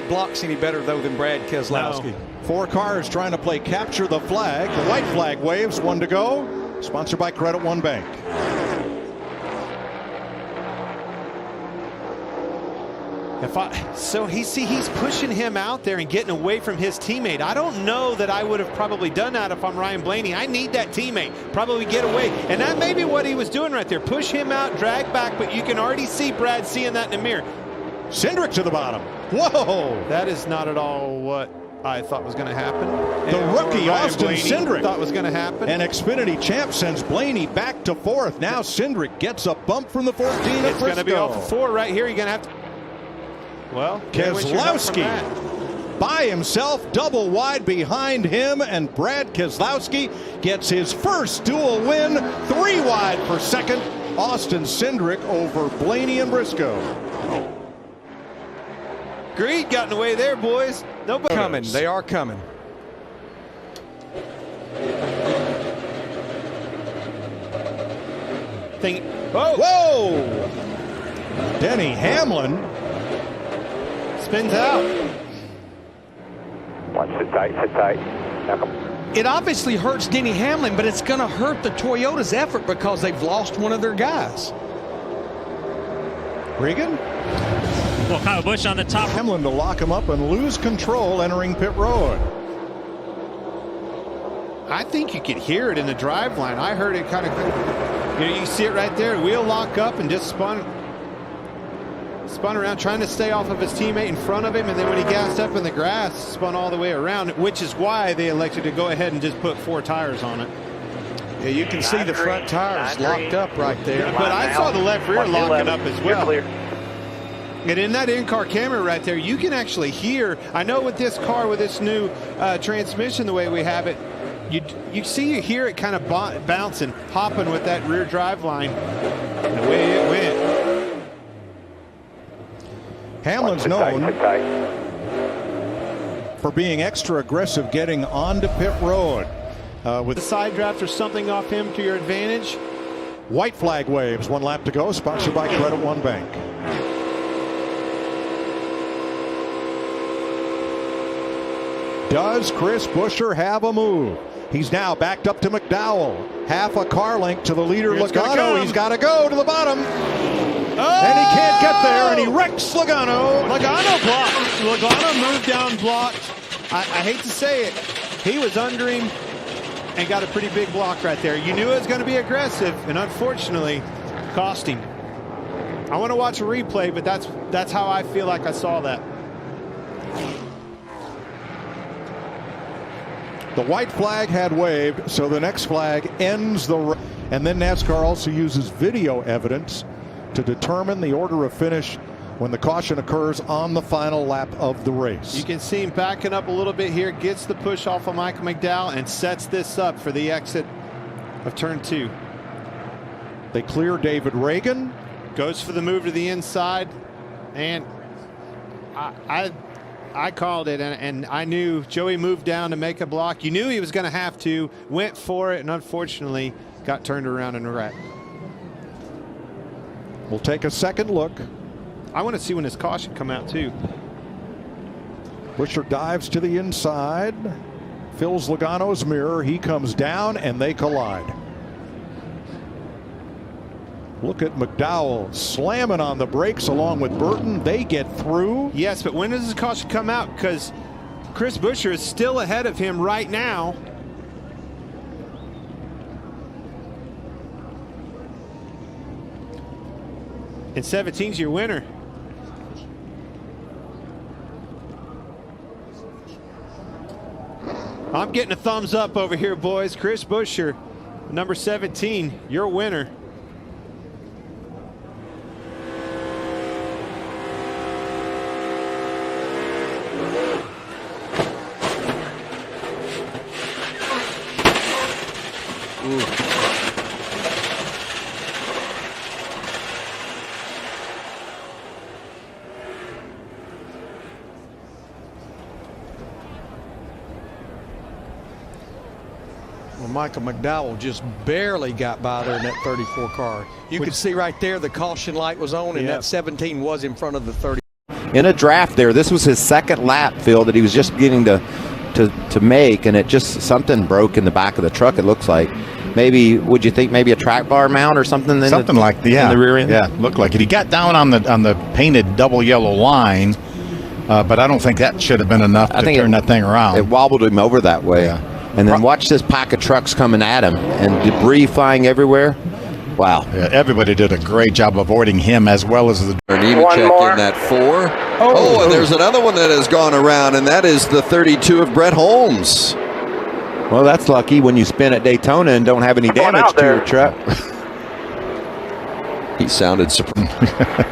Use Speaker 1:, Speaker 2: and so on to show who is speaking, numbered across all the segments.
Speaker 1: make blocks any better, though, than Brad Keselowski.
Speaker 2: No. 4 cars trying to play capture the flag. The white flag waves, 1 to go. Sponsored by Credit One Bank.
Speaker 3: So he's pushing him out there and getting away from his teammate. I don't know that I would have probably done that if I'm Ryan Blaney. I need that teammate. Probably get away. And that may be what he was doing right there. Push him out, drag back, but you can already see Brad seeing that in the mirror.
Speaker 2: Cindric to the bottom. Whoa!
Speaker 3: That is not at all what I thought was going to happen.
Speaker 2: The rookie Austin Cindric
Speaker 3: thought was going to happen.
Speaker 2: And Xfinity champ sends Blaney back to 4th. Now Cindric gets a bump from the 14 at Frisco.
Speaker 3: It's going to be off of 4 right here. You're going to have to. Well,
Speaker 2: Keselowski by himself, double wide behind him, and Brad Keselowski gets his first dual win, 3 wide for second. Austin Cindric over Blaney and Briscoe.
Speaker 3: Greed got in the way there, boys. Nobody
Speaker 1: coming. They are coming.
Speaker 2: Whoa! Denny Hamlin
Speaker 3: spins out.
Speaker 4: Watch, sit tight, sit tight.
Speaker 1: It obviously hurts Denny Hamlin, but it's going to hurt the Toyota's effort because they've lost one of their guys.
Speaker 2: Regan?
Speaker 5: Well, Kyle Busch on the top.
Speaker 2: Hamlin to lock him up and lose control entering pit road.
Speaker 3: I think you could hear it in the drive line. I heard it kind of, you see it right there. Wheel lock up and just spun around trying to stay off of his teammate in front of him, and then when he gassed up in the grass, spun all the way around, which is why they elected to go ahead and just put 4 tires on it.
Speaker 1: Yeah, you can see the front tires locked up right there.
Speaker 3: But I saw the left rear locking up as well. And in that in-car camera right there, you can actually hear, I know with this car, with this new transmission, the way we have it, you hear it kind of bouncing, hopping with that rear drive line. And the way it went.
Speaker 2: Hamlin's known for being extra aggressive getting onto pit road. With
Speaker 3: the side draft or something off him to your advantage.
Speaker 2: White flag waves, 1 lap to go, sponsored by Credit One Bank. Does Chris Buescher have a move? He's now backed up to McDowell. Half a car length to the leader, Logano. He's got to go to the bottom. And he can't get there, and he wrecks Logano.
Speaker 3: Logano blocked. Logano moved down, blocked. I hate to say it. He was under him and got a pretty big block right there. You knew it was going to be aggressive, and unfortunately, cost him. I want to watch a replay, but that's how I feel like I saw that.
Speaker 2: The white flag had waved, so the next flag ends the race. And then NASCAR also uses video evidence to determine the order of finish when the caution occurs on the final lap of the race.
Speaker 3: You can see him backing up a little bit here, gets the push off of Michael McDowell, and sets this up for the exit of turn 2.
Speaker 2: They clear David Reagan.
Speaker 3: Goes for the move to the inside, and I called it, and I knew Joey moved down to make a block. You knew he was going to have to, went for it, and unfortunately got turned around and wrecked.
Speaker 2: We'll take a second look.
Speaker 3: I want to see when his caution come out too.
Speaker 2: Buescher dives to the inside, fills Logano's mirror. He comes down and they collide. Look at McDowell slamming on the brakes along with Burton. They get through.
Speaker 3: Yes, but when does his caution come out? Because Chris Buescher is still ahead of him right now. And 17's your winner. I'm getting a thumbs up over here, boys. Chris Buescher, number 17, your winner.
Speaker 1: Well, Michael McDowell just barely got by there in that 34 car. You could see right there the caution light was on, and that 17 was in front of the 30.
Speaker 4: in a draft there. This was his second lap, Phil, that he was just beginning to make, and it just something broke in the back of the truck, it looks like. Maybe, would you think maybe a track bar mount or something?
Speaker 6: Something like that, yeah.
Speaker 4: In the rear end?
Speaker 6: Yeah, looked like it. He got down on the painted double yellow line, but I don't think that should have been enough to turn that thing around.
Speaker 4: It wobbled him over that way.
Speaker 6: Yeah.
Speaker 4: And then watch this pack of trucks coming at him and debris flying everywhere. Wow.
Speaker 6: Yeah, everybody did a great job avoiding him as well as the...
Speaker 7: And even check in that 4. Oh, and there's another one that has gone around, and that is the 32 of Brett Holmes.
Speaker 4: Well, that's lucky when you spin at Daytona and don't have any damage to your truck.
Speaker 7: He sounded surprised.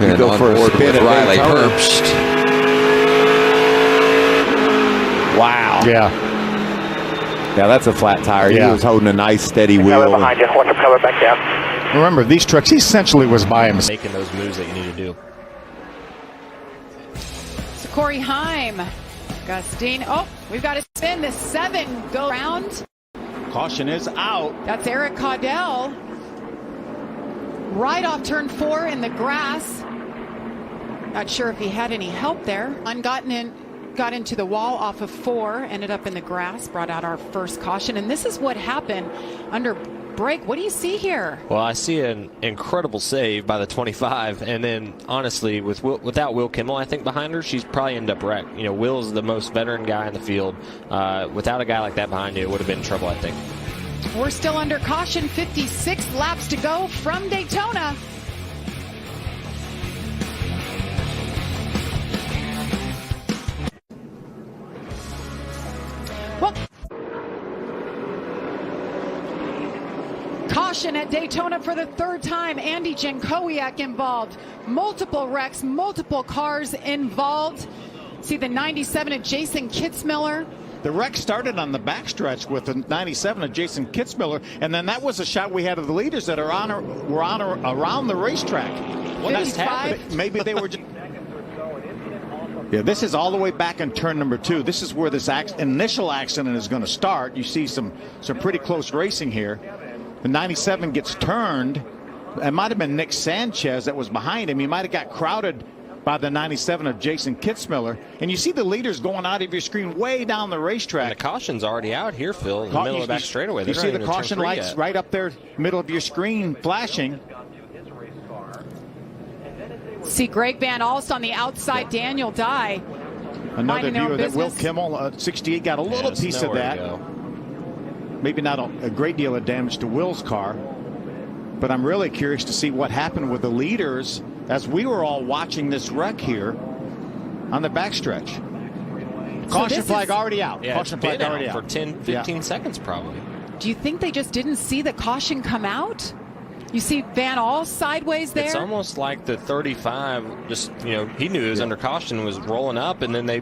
Speaker 7: And
Speaker 4: go
Speaker 7: on
Speaker 4: for a
Speaker 7: board
Speaker 4: spin
Speaker 7: with
Speaker 4: at
Speaker 7: Riley
Speaker 4: Daytona.
Speaker 7: Herbst.
Speaker 4: Wow.
Speaker 6: Yeah.
Speaker 4: Yeah, that's a flat tire.
Speaker 6: Yeah.
Speaker 4: He was holding a nice, steady wheel.
Speaker 8: Behind you. Let the cover back down.
Speaker 6: Remember, these trucks, he essentially was by himself.
Speaker 5: Making those moves that you need to do.
Speaker 9: So Corey Heim, Gustine. Oh, we've got to spin the 7 go round.
Speaker 2: Caution is out.
Speaker 9: That's Eric Caudell. Right off turn 4 in the grass. Not sure if he had any help there. Got into the wall off of 4, ended up in the grass, brought out our first caution. And this is what happened under break. What do you see here?
Speaker 10: Well, I see an incredible save by the 25, and then honestly, without Will Kimmel, I think behind her, she's probably ended up wrecked. You know, Will's the most veteran guy in the field. Without a guy like that behind you, it would have been trouble, I think.
Speaker 9: We're still under caution. 56 laps to go from Daytona. Well, caution at Daytona for the 3rd time. Andy Jankowiak involved. Multiple wrecks, multiple cars involved. See the 97 of Jason Kitzmiller.
Speaker 2: The wreck started on the backstretch with the 97 of Jason Kitzmiller, and then that was a shot we had of the leaders that were around the racetrack.
Speaker 9: What is happening?
Speaker 2: Maybe they were just... Yeah, this is all the way back in turn number 2. This is where this initial accident is going to start. You see some pretty close racing here. The 97 gets turned. It might have been Nick Sanchez that was behind him. He might have got crowded by the 97 of Jason Kitzmiller. And you see the leaders going out of your screen way down the racetrack.
Speaker 10: And the caution's already out here, Phil, in the middle of the back straightaway.
Speaker 2: You see the caution lights right up there, middle of your screen, flashing.
Speaker 9: See Greg Van Alst on the outside, Daniel Dye.
Speaker 2: Another view that Will Kimmel, 68, got a little piece of that. Maybe not a great deal of damage to Will's car. But I'm really curious to see what happened with the leaders as we were all watching this wreck here on the backstretch. Caution flag already out.
Speaker 10: Yeah,
Speaker 2: caution flag already out.
Speaker 10: For 10, 15 seconds probably.
Speaker 9: Do you think they just didn't see the caution come out? You see Van Alst sideways there?
Speaker 10: It's almost like the 35 just, he knew he was under caution, was rolling up, and then they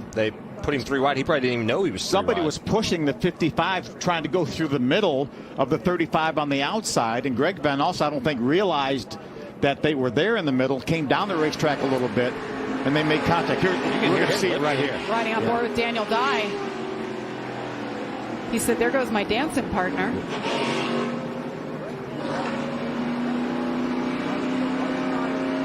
Speaker 10: put him 3 wide. He probably didn't even know he was 3
Speaker 2: Somebody
Speaker 10: wide.
Speaker 2: was pushing the 55, trying to go through the middle of the 35 on the outside, and Greg Van Alst, I don't think, realized that they were there in the middle, came down the racetrack a little bit, and they made contact. Here, you can see it right here.
Speaker 9: Riding on board with Daniel Dye. He said, there goes my dancing partner.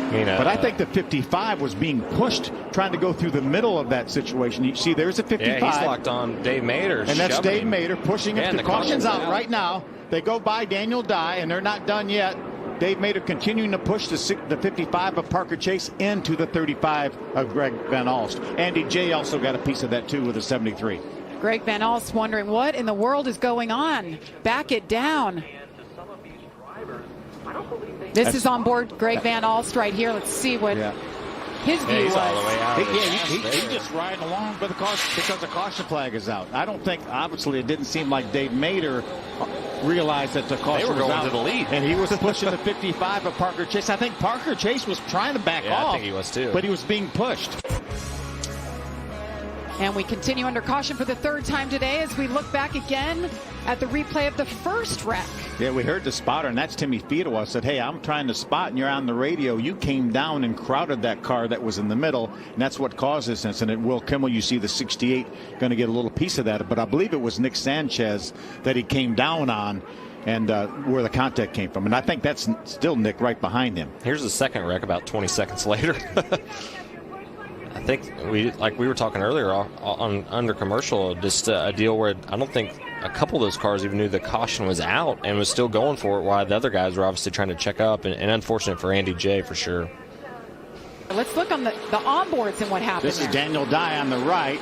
Speaker 2: But I think the 55 was being pushed, trying to go through the middle of that situation. You see, there's a 55.
Speaker 10: Yeah, he's locked on Dave Mader.
Speaker 2: And that's Dave Mader pushing him. The caution's out right now. They go by Daniel Dye, and they're not done yet. Dave Mader continuing to push the 55 of Parker Chase into the 35 of Greg Van Alst. Andy J also got a piece of that, too, with a 73.
Speaker 9: Greg Van Alst wondering what in the world is going on. Back it down. This is on board Greg Van Alst right here. Let's see what his view was.
Speaker 10: All the way out
Speaker 2: He's just riding along because the caution flag is out. I don't think, obviously, it didn't seem like Dave Mader realized that the caution was out.
Speaker 10: They were going to the lead.
Speaker 2: And he was pushing the 55 of Parker Chase. I think Parker Chase was trying to back off.
Speaker 10: I think he was too.
Speaker 2: But he was being pushed.
Speaker 9: And we continue under caution for the 3rd time today as we look back again at the replay of the first wreck.
Speaker 2: Yeah, we heard the spotter, and that's Timmy Fiedel. I said, hey, I'm trying to spot, and you're on the radio. You came down and crowded that car that was in the middle, and that's what caused this incident. Will Kimmel, you see the 68, going to get a little piece of that. But I believe it was Nick Sanchez that he came down on, and where the contact came from. And I think that's still Nick right behind him.
Speaker 10: Here's the second wreck about 20 seconds later. I think we were talking earlier on under commercial, just a deal where I don't think a couple of those cars even knew the caution was out and was still going for it, while the other guys were obviously trying to check up, and unfortunate for Andy J for sure.
Speaker 9: Let's look on the onboards and what happened.
Speaker 6: This is Daniel Dye on the right,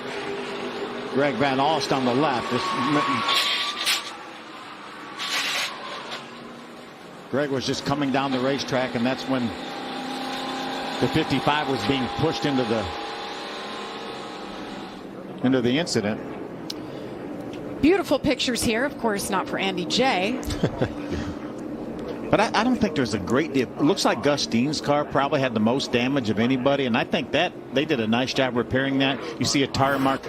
Speaker 6: Greg Van Alst on the left. Greg was just coming down the racetrack, and that's when the 55 was being pushed into the incident.
Speaker 9: Beautiful pictures here, of course, not for Andy J.
Speaker 6: But I don't think there's a great deal. It looks like Gus Dean's car probably had the most damage of anybody, and I think that they did a nice job repairing that. You see a tire mark.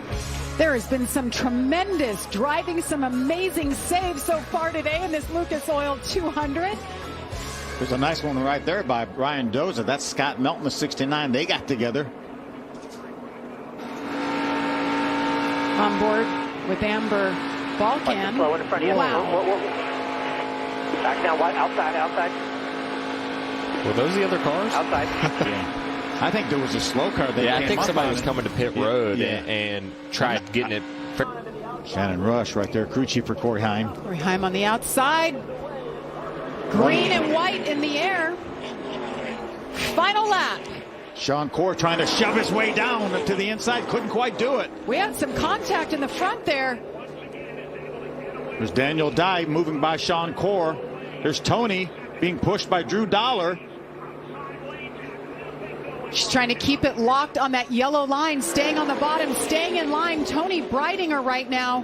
Speaker 9: There has been some tremendous driving, some amazing saves so far today in this Lucas Oil 200.
Speaker 6: There's a nice one right there by Ryan Doza. That's Scott Melton, the 69. They got together.
Speaker 9: On board with Amber Balkan.
Speaker 8: Slow in front of you.
Speaker 9: Wow.
Speaker 8: Back down, outside.
Speaker 10: Were those the other cars?
Speaker 8: Outside.
Speaker 6: Yeah. I think there was a slow car that
Speaker 10: I think somebody was coming to pit road and tried getting it.
Speaker 6: Shannon Rush right there, crew chief for Corey Heim.
Speaker 9: Corey Heim on the outside. Green and white in the air. Final lap.
Speaker 6: Sean Corr trying to shove his way down to the inside, couldn't quite do it.
Speaker 9: We had some contact in the front there.
Speaker 6: There's Daniel Dye moving by Sean Corr. There's Tony being pushed by Drew Dollar.
Speaker 9: She's trying to keep it locked on that yellow line, staying on the bottom, staying in line. Tony Breidinger right now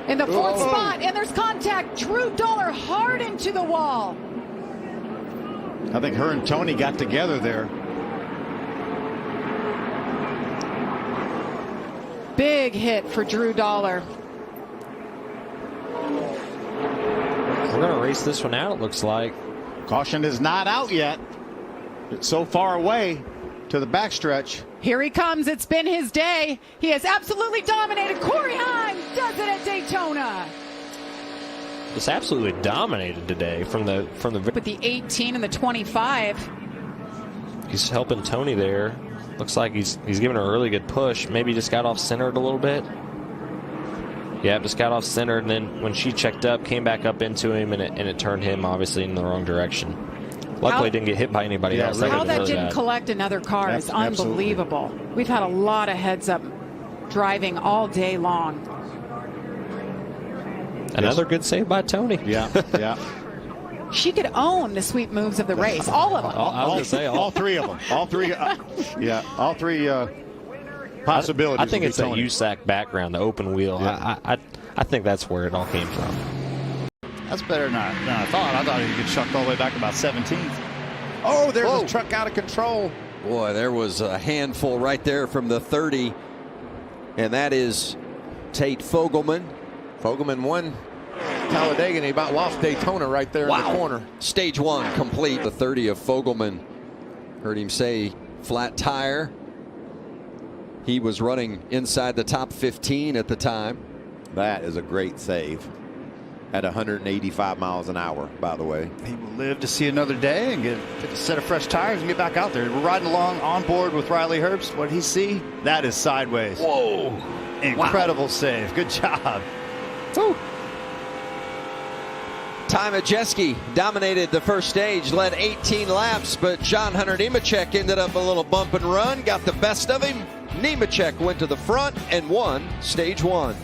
Speaker 9: in the fourth spot, and there's contact. Drew Dollar hard into the wall.
Speaker 6: I think her and Tony got together there.
Speaker 9: Big hit for Drew Dollar.
Speaker 10: We're going to race this one out, it looks like.
Speaker 6: Caution is not out yet. It's so far away to the backstretch.
Speaker 9: Here he comes. It's been his day. He has absolutely dominated. Corey Heim does it at Daytona.
Speaker 10: It's absolutely dominated today from the
Speaker 9: with the 18 and the 25.
Speaker 10: He's helping Tony there. Looks like he's giving her a really good push. Maybe just got off centered a little bit. Yeah, just got off centered, and then when she checked up, came back up into him, and it turned him obviously in the wrong direction. Luckily, didn't get hit by anybody else.
Speaker 9: How that didn't collect another car is unbelievable. Absolutely. We've had a lot of heads-up driving all day long.
Speaker 10: Another good save by Tony.
Speaker 6: Yeah, yeah.
Speaker 9: She could own the sweep moves of the race, all of them.
Speaker 10: I was going to say
Speaker 6: all three of them. All three. All three possibilities.
Speaker 10: I think it's a USAC background, the open wheel. Yeah. I think that's where it all came from.
Speaker 11: That's better than I thought. I thought he could chuck all the way back about 17th.
Speaker 4: Oh, there's a truck out of control.
Speaker 7: Boy, there was a handful right there from the 30. And that is Tate Fogelman. Fogelman won
Speaker 4: Talladega, and he about lost Daytona right there in the corner.
Speaker 7: Stage one complete. The 30 of Fogelman. Heard him say flat tire. He was running inside the top 15 at the time.
Speaker 4: That is a great save. At 185 miles an hour, by the way.
Speaker 11: He will live to see another day and get a set of fresh tires and get back out there. We're riding along on board with Riley Herbst. What did he see? That is sideways.
Speaker 7: Whoa.
Speaker 11: Incredible save. Good job.
Speaker 7: Woo. Ty Majeski dominated the first stage, led 18 laps, but John Hunter Nemechek ended up a little bump and run, got the best of him. Nemechek went to the front and won stage one.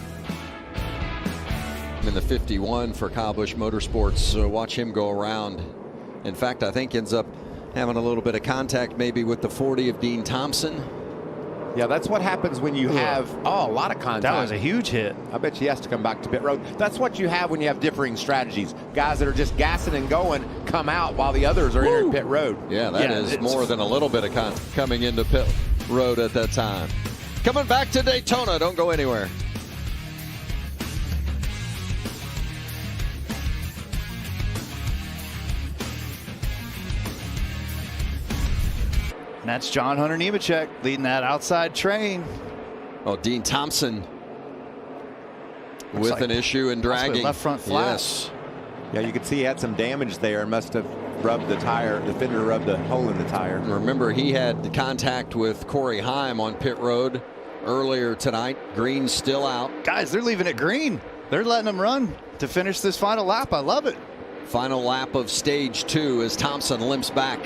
Speaker 7: In the 51 for Kyle Busch Motorsports, so watch him go around. In fact, I think ends up having a little bit of contact maybe with the 40 of Dean Thompson.
Speaker 4: Yeah, that's what happens when you have a lot of contact.
Speaker 11: That was a huge hit.
Speaker 4: I bet he has to come back to pit road. That's what you have when you have differing strategies. Guys that are just gassing and going come out while the others are entering pit road.
Speaker 7: Yeah, that is more than a little bit of coming into pit road at that time. Coming back to Daytona, don't go anywhere.
Speaker 11: And that's John Hunter Nemechek leading that outside train.
Speaker 7: Oh, Dean Thompson with an issue in dragging.
Speaker 11: Left front flat.
Speaker 7: Yes.
Speaker 4: Yeah, you could see he had some damage there and must have rubbed the tire. The fender rubbed a hole in the tire.
Speaker 7: Remember, he had contact with Corey Heim on pit road earlier tonight. Green's still out.
Speaker 11: Guys, they're leaving it green. They're letting them run to finish this final lap. I love it.
Speaker 7: Final lap of stage 2 as Thompson limps back.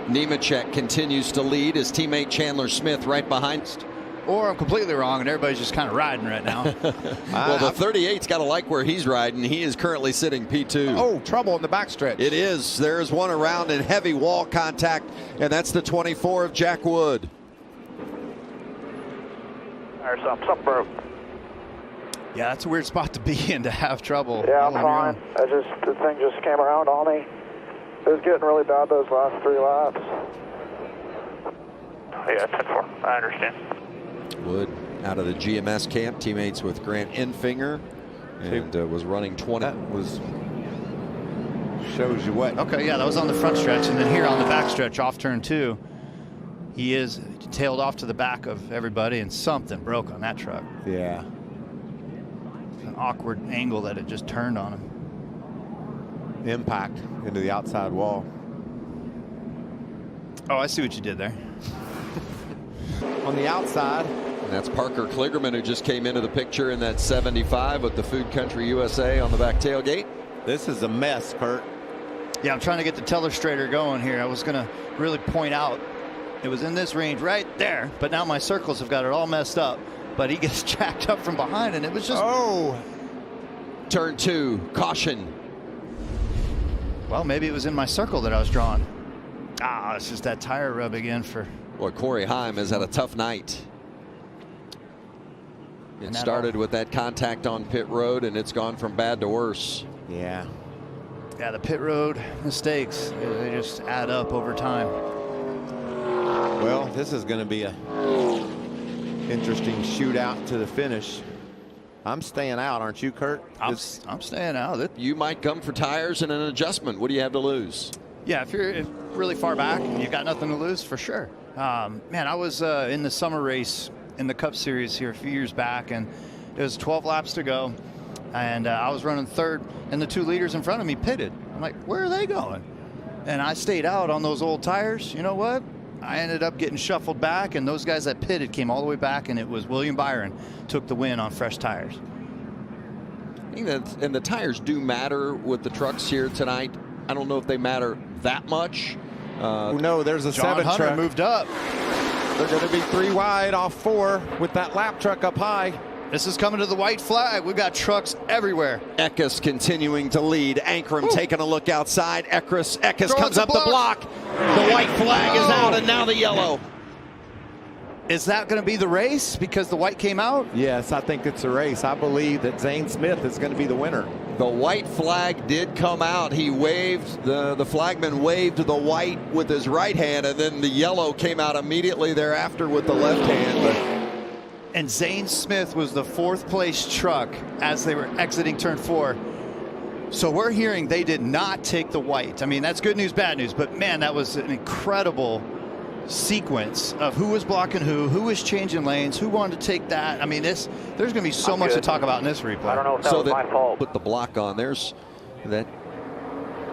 Speaker 7: Nemechek continues to lead. His teammate Chandler Smith right behind.
Speaker 11: Or I'm completely wrong and everybody's just kind of riding right now.
Speaker 7: Well, the 38's got to like where he's riding. He is currently sitting P2.
Speaker 2: Oh, trouble in the backstretch.
Speaker 7: It is. There's one around in heavy wall contact, and that's the 24 of Jack Wood.
Speaker 8: There's something broke.
Speaker 11: Yeah, that's a weird spot to be in to have trouble.
Speaker 8: Yeah, I'm fine. The thing just came around on me. It was getting really bad those last 3 laps. Yeah, 10-4. I understand.
Speaker 7: Wood out of the GMS camp, teammates with Grant Enfinger, and was running 20.
Speaker 2: That shows you what.
Speaker 11: Okay, yeah, that was on the front stretch, and then here on the back stretch off turn 2, he is tailed off to the back of everybody, and something broke on that truck.
Speaker 2: Yeah.
Speaker 11: An awkward angle that it just turned on him.
Speaker 2: Impact into the outside wall.
Speaker 11: Oh, I see what you did there.
Speaker 2: On the outside.
Speaker 7: And that's Parker Kligerman, who just came into the picture in that 75 with the Food Country USA on the back tailgate.
Speaker 2: This is a mess, Kurt.
Speaker 11: Yeah, I'm trying to get the telestrator going here. I was going to really point out it was in this range right there, but now my circles have got it all messed up. But he gets jacked up from behind, and it was just...
Speaker 2: Oh!
Speaker 7: Turn 2, caution.
Speaker 11: Well, maybe it was in my circle that I was drawing. Ah, it's just that tire rub again for...
Speaker 7: Boy, Corey Heim has had a tough night. It started with that contact on pit road, and it's gone from bad to worse.
Speaker 2: Yeah.
Speaker 11: Yeah, the pit road mistakes, they just add up over time.
Speaker 2: Well, this is going to be a interesting shootout to the finish. I'm staying out, aren't you, Kurt?
Speaker 11: I'm staying out.
Speaker 7: You might come for tires and an adjustment. What do you have to lose?
Speaker 11: Yeah, if you're really far back and you've got nothing to lose, for sure. Man, I was in the summer race in the Cup Series here a few years back, and it was 12 laps to go, and I was running third, and the 2 leaders in front of me pitted. I'm like, where are they going? And I stayed out on those old tires. You know what? I ended up getting shuffled back, and those guys that pitted came all the way back, and it was William Byron took the win on fresh tires.
Speaker 7: I think that, and the tires do matter with the trucks here tonight. I don't know if they matter that much.
Speaker 2: No, there's a
Speaker 11: John
Speaker 2: 7
Speaker 11: Hunter
Speaker 2: truck.
Speaker 11: moved up.
Speaker 2: They're going to be 3 wide off 4 with that lap truck up high.
Speaker 11: This is coming to the white flag. We've got trucks everywhere.
Speaker 7: Eckes continuing to lead. Ankrum taking a look outside. Eckes comes up the block. The white flag is out, and now the yellow.
Speaker 11: Is that going to be the race because the white came out?
Speaker 2: Yes, I think it's a race. I believe that Zane Smith is going to be the winner.
Speaker 7: The white flag did come out. He waved, the flagman waved the white with his right hand, and then the yellow came out immediately thereafter with the left hand.
Speaker 11: And Zane Smith was the 4th place truck as they were exiting turn 4. So we're hearing they did not take the white. I mean, that's good news, bad news, but man, that was an incredible sequence of who was blocking who was changing lanes, who wanted to take that. I mean, there's going to be so much to talk about in this replay.
Speaker 8: I don't know if that was my fault.
Speaker 7: Put the block on. There's that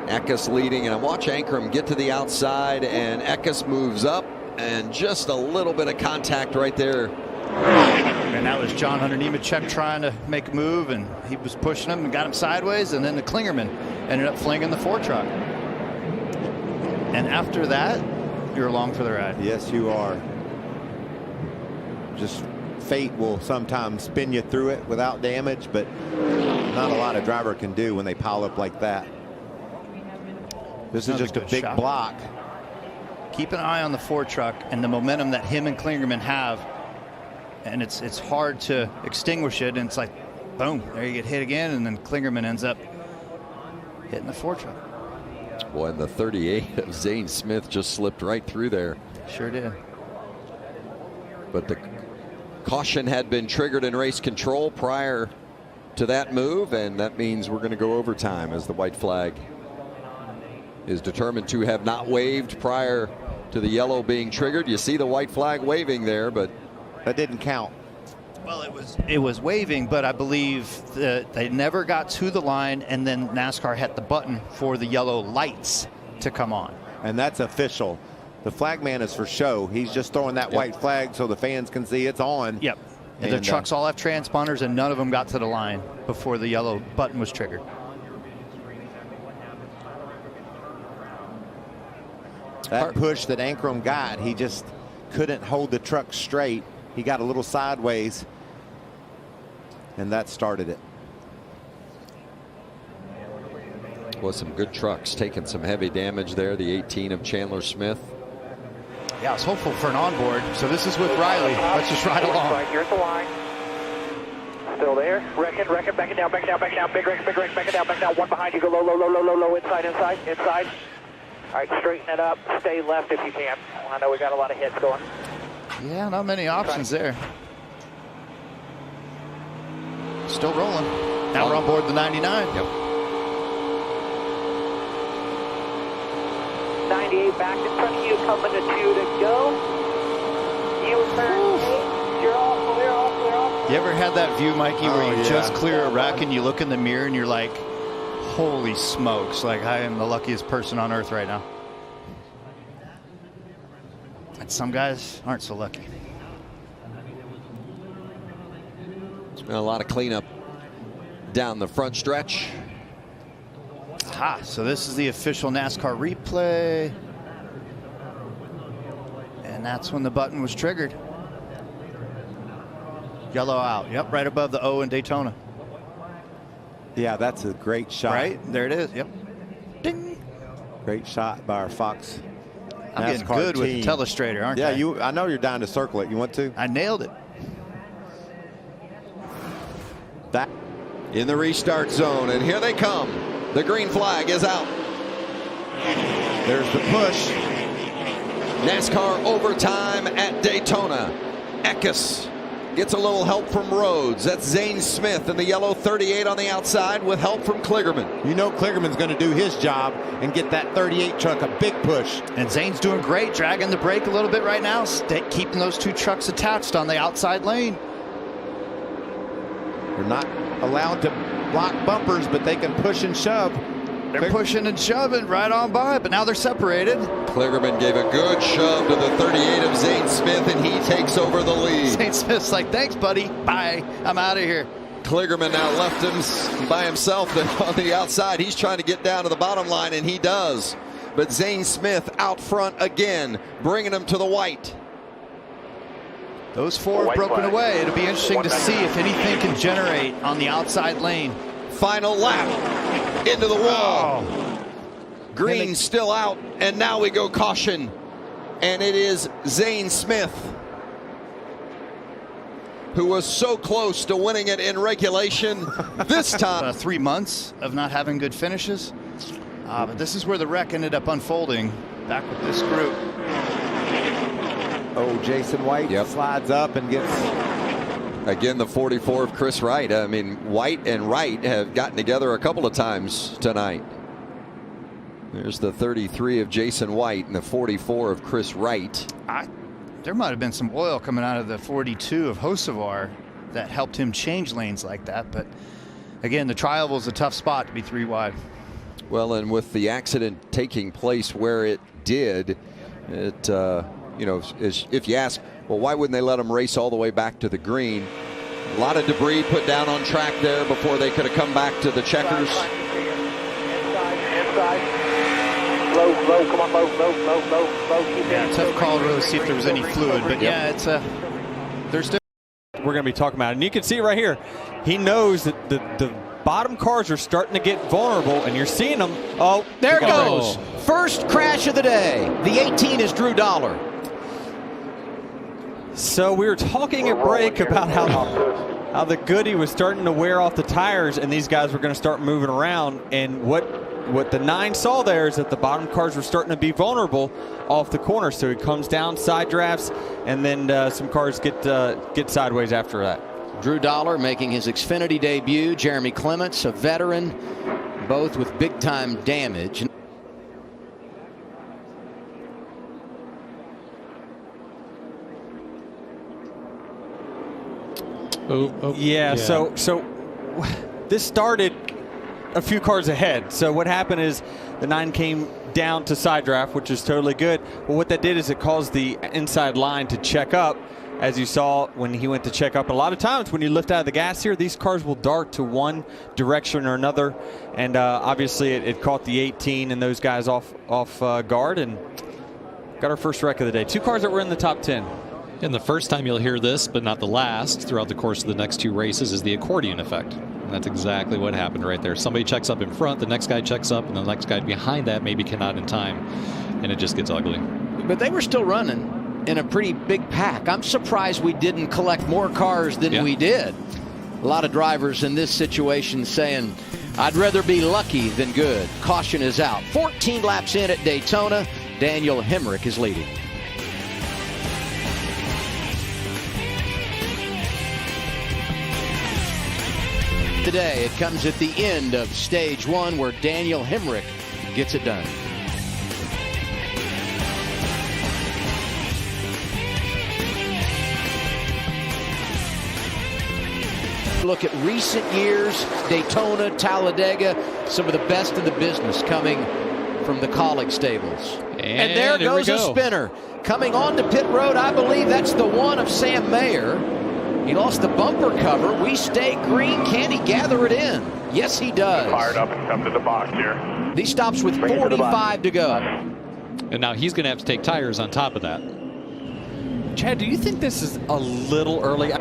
Speaker 7: Eckes leading, and I watch Ankrum get to the outside, and Eckes moves up, and just a little bit of contact right there.
Speaker 11: And that was John Hunter Nemechek trying to make a move, and he was pushing him and got him sideways, and then the Kligerman ended up flinging the 4 truck. And after that, you're along for the ride.
Speaker 2: Yes, you are. Just fate will sometimes spin you through it without damage, but not a lot a driver can do when they pile up like that. This is just a big block.
Speaker 11: Keep an eye on the 4 truck and the momentum that him and Kligerman have. And it's hard to extinguish it, and it's like, boom, there you get hit again, and then Kligerman ends up hitting the 4 truck.
Speaker 7: Boy, and the 38 of Zane Smith just slipped right through there.
Speaker 11: Sure did.
Speaker 7: But the caution had been triggered in race control prior to that move, and that means we're going to go overtime as the white flag is determined to have not waved prior to the yellow being triggered. You see the white flag waving there, but
Speaker 2: that didn't count.
Speaker 11: Well, it was waving, but I believe that they never got to the line, and then NASCAR hit the button for the yellow lights to come on.
Speaker 4: And that's official. The flag man is for show. He's just throwing that white flag so the fans can see it's on.
Speaker 11: Yep. And the trucks all have transponders, and none of them got to the line before the yellow button was triggered.
Speaker 4: That push that Ankrum got, he just couldn't hold the truck straight. He got a little sideways, and that started it.
Speaker 7: Well, some good trucks taking some heavy damage there. The 18 of Chandler Smith.
Speaker 11: Yeah, I was hopeful for an onboard. So this is with Riley. Let's just ride along.
Speaker 8: Right here at the line. Still there. Reckon, back it down. Big wreck, back it down. One behind you. Go low. Inside. All right, straighten it up. Stay left if you can. I know we got a lot of hits going.
Speaker 11: Yeah, not many options there. Still rolling. Now we're on board the 99.
Speaker 7: Yep.
Speaker 8: 98 back in front of you, coming to 2 to go. You turn 8. You're all clear.
Speaker 11: You ever had that view, Mikey, where you just clear a wreck and you look in the mirror and you're like, holy smokes, like I am the luckiest person on earth right now. And some guys aren't so lucky.
Speaker 7: A lot of cleanup down the front stretch.
Speaker 11: Aha, so this is the official NASCAR replay. And that's when the button was triggered. Yellow out. Yep, right above the O in Daytona.
Speaker 4: Yeah, that's a great shot.
Speaker 11: Right, there it is. Yep. Ding.
Speaker 4: Great shot by our Fox
Speaker 11: I'm
Speaker 4: NASCAR
Speaker 11: getting good
Speaker 4: team.
Speaker 11: with the telestrator, aren't I?
Speaker 4: Yeah, I know you're down to circle it. You want to?
Speaker 11: I nailed it.
Speaker 4: That
Speaker 7: In the restart zone, and here they come. The green flag is out.
Speaker 4: There's the push.
Speaker 7: NASCAR overtime at Daytona. Eckes gets a little help from Rhodes. That's Zane Smith in the yellow 38 on the outside with help from Kligerman.
Speaker 4: You know Kligerman's going to do his job and get that 38 truck a big push.
Speaker 11: And Zane's doing great, dragging the brake a little bit right now, keeping those two trucks attached on the outside lane.
Speaker 4: They're not allowed to block bumpers, but they can push and shove.
Speaker 11: They're pushing and shoving right on by, but now they're separated.
Speaker 7: Kligerman gave a good shove to the 38 of Zane Smith, and he takes over the lead.
Speaker 11: Zane Smith's like, thanks, buddy. Bye. I'm out of here.
Speaker 7: Kligerman now left him by himself on the outside. He's trying to get down to the bottom line, and he does. But Zane Smith out front again, bringing him to the white.
Speaker 11: Those four have broken away. It'll be interesting to see if anything can generate on the outside lane.
Speaker 7: Final lap into the wall. Green still out, and now we go caution. And it is Zane Smith, who was so close to winning it in regulation this time.
Speaker 11: 3 months of not having good finishes. But this is where the wreck ended up unfolding back with this group.
Speaker 4: Oh, Jason White slides up and gets...
Speaker 7: Again, the 44 of Chris Wright. I mean, White and Wright have gotten together a couple of times tonight. There's the 33 of Jason White and the 44 of Chris Wright.
Speaker 11: There might have been some oil coming out of the 42 of Hocevar that helped him change lanes like that. But again, the trial was a tough spot to be 3 wide.
Speaker 7: Well, and with the accident taking place where it did, it, you know, if you ask, well, why wouldn't they let them race all the way back to the green? A lot of debris put down on track there before they could have come back to the checkers.
Speaker 8: Inside. Low, come on, low.
Speaker 11: Yeah, tough call to really see if there was any fluid, but yeah, it's there's different.
Speaker 1: We're going to be talking about it. And you can see right here, he knows that the bottom cars are starting to get vulnerable, and you're seeing them. Oh,
Speaker 12: there it goes. First crash of the day. The 18 is Drew Dollar.
Speaker 1: So we were talking at break about how the Goody was starting to wear off the tires, and these guys were going to start moving around. And what the 9 saw there is that the bottom cars were starting to be vulnerable off the corner. So he comes down, side drafts, and then some cars get sideways after that.
Speaker 12: Drew Dollar making his Xfinity debut. Jeremy Clements, a veteran, both with big-time damage.
Speaker 1: Yeah, so this started a few cars ahead. So what happened is the 9 came down to side draft, which is totally good. Well, what that did is it caused the inside line to check up, as you saw when he went to check up. A lot of times when you lift out of the gas here, these cars will dart to one direction or another, and obviously it caught the 18 and those guys off guard, and got our first wreck of the day. 2 cars that were in the top 10.
Speaker 13: And the first time you'll hear this, but not the last, throughout the course of the next 2 races, is the accordion effect. And that's exactly what happened right there. Somebody checks up in front, the next guy checks up, and the next guy behind that maybe cannot in time, and it just gets ugly.
Speaker 12: But they were still running in a pretty big pack. I'm surprised we didn't collect more cars than we did. A lot of drivers in this situation saying, I'd rather be lucky than good. Caution is out. 14 laps in at Daytona. Daniel Hemrick is leading. Today, it comes at the end of stage 1 where Daniel Hemrick gets it done. Look at recent years, Daytona, Talladega, some of the best in the business coming from the Colleague stables. And there goes a spinner. Coming on to pit road, I believe that's the one of Sam Mayer. He lost the bumper cover. We stay green. Can he gather it in? Yes, he does.
Speaker 14: Fired up and come to the box here.
Speaker 12: He stops with 45 to go.
Speaker 13: And now he's going to have to take tires on top of that.
Speaker 1: Chad, do you think this is a little early?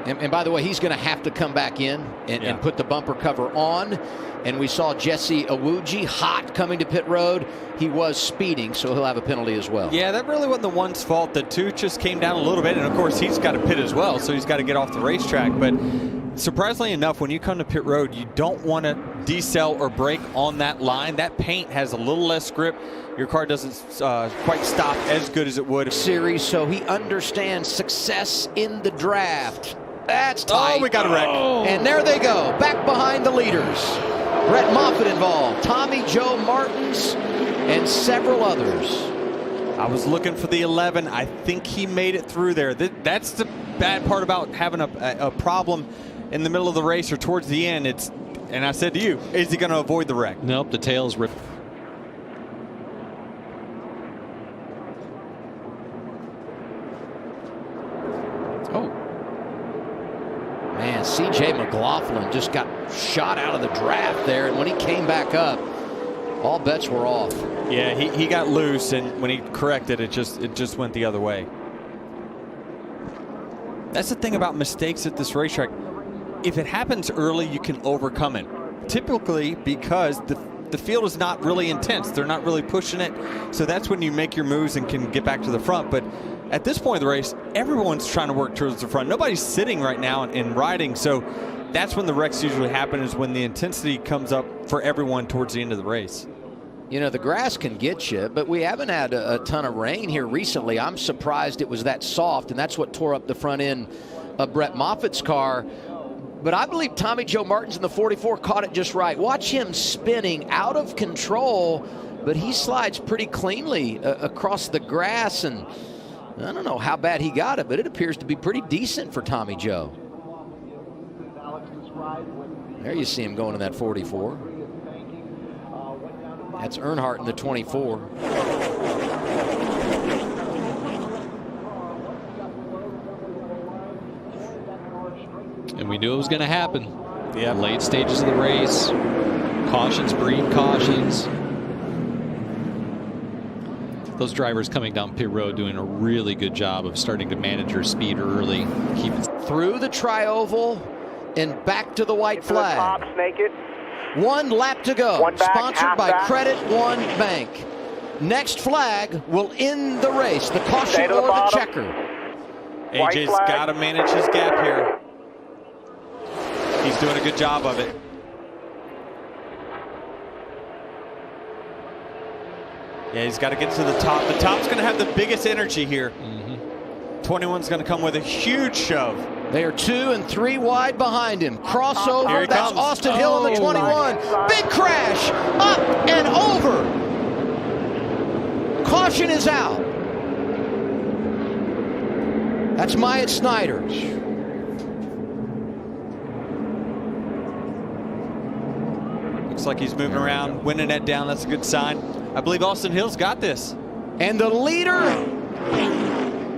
Speaker 12: And by the way, he's going to have to come back in and put the bumper cover on. And we saw Jesse Awuji hot coming to pit road. He was speeding, so he'll have a penalty as well.
Speaker 1: Yeah, that really wasn't the one's fault. The 2 just came down a little bit, and of course he's got to pit as well, so he's got to get off the racetrack. But surprisingly enough, when you come to pit road, you don't want to decel or brake on that line. That paint has a little less grip. Your car doesn't quite stop as good as it would.
Speaker 12: Series, so he understands success in the draft. That's tight.
Speaker 1: Oh, we got a wreck.
Speaker 12: And there they go, back behind the leaders. Brett Moffitt involved, Tommy Joe Martins, and several others.
Speaker 1: I was looking for the 11. I think he made it through there. That's the bad part about having a problem in the middle of the race or towards the end. And I said to you, is he going to avoid the wreck?
Speaker 13: Nope, the tail's ripped.
Speaker 12: Man, C.J. McLaughlin just got shot out of the draft there, and when he came back up, all bets were off.
Speaker 1: Yeah, he got loose, and when he corrected it, just went the other way. That's the thing about mistakes at this racetrack. If it happens early, you can overcome it. Typically, because the field is not really intense. They're not really pushing it. So that's when you make your moves and can get back to the front. But at this point of the race, everyone's trying to work towards the front. Nobody's sitting right now and riding. So that's when the wrecks usually happen, is when the intensity comes up for everyone towards the end of the race.
Speaker 12: You know, the grass can get you, but we haven't had a ton of rain here recently. I'm surprised it was that soft, and that's what tore up the front end of Brett Moffitt's car. But I believe Tommy Joe Martins in the 44 caught it just right. Watch him spinning out of control, but he slides pretty cleanly across the grass, and I don't know how bad he got it, but it appears to be pretty decent for Tommy Joe. There you see him going to that 44. That's Earnhardt in the 24.
Speaker 13: And we knew it was going to happen. Yeah, late stages of the race. Cautions breed cautions. Those drivers coming down pit road doing a really good job of starting to manage their speed early. Keep it
Speaker 12: through the tri-oval and back to the white flag.
Speaker 8: Top, snake it.
Speaker 12: 1 lap to go.
Speaker 8: One back,
Speaker 12: sponsored by
Speaker 8: back.
Speaker 12: Credit One Bank. Next flag will end the race. The caution or the checker.
Speaker 1: AJ's got to manage his gap here. He's doing a good job of it. Yeah, he's got to get to the top. The top's going to have the biggest energy here. 21's going to come with a huge shove.
Speaker 12: They are 2 and 3 wide behind him. Crossover.
Speaker 1: Here he
Speaker 12: That's
Speaker 1: comes.
Speaker 12: Austin Hill in the 21. Big crash. Up and over. Caution is out. That's Myatt Snyder.
Speaker 1: Looks like he's moving around, winning it down. That's a good sign. I believe Austin Hill's got this.
Speaker 12: And the leader,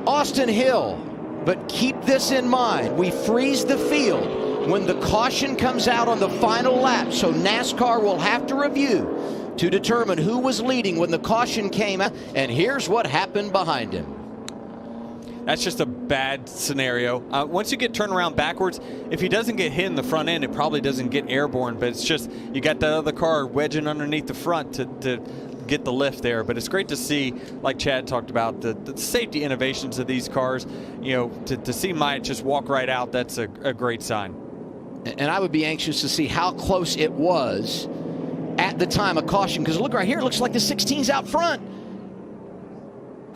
Speaker 12: Austin Hill. But keep this in mind. We freeze the field when the caution comes out on the final lap. So NASCAR will have to review to determine who was leading when the caution came out. And here's what happened behind him.
Speaker 1: That's just a bad scenario. Once you get turned around backwards, if he doesn't get hit in the front end, it probably doesn't get airborne. But it's just you got that other car wedging underneath the front to get the lift there. But it's great to see, like Chad talked about, the safety innovations of these cars. You know, to see Myatt just walk right out, that's a great sign.
Speaker 12: And I would be anxious to see how close it was at the time of caution. Because look right here, it looks like the 16's out front.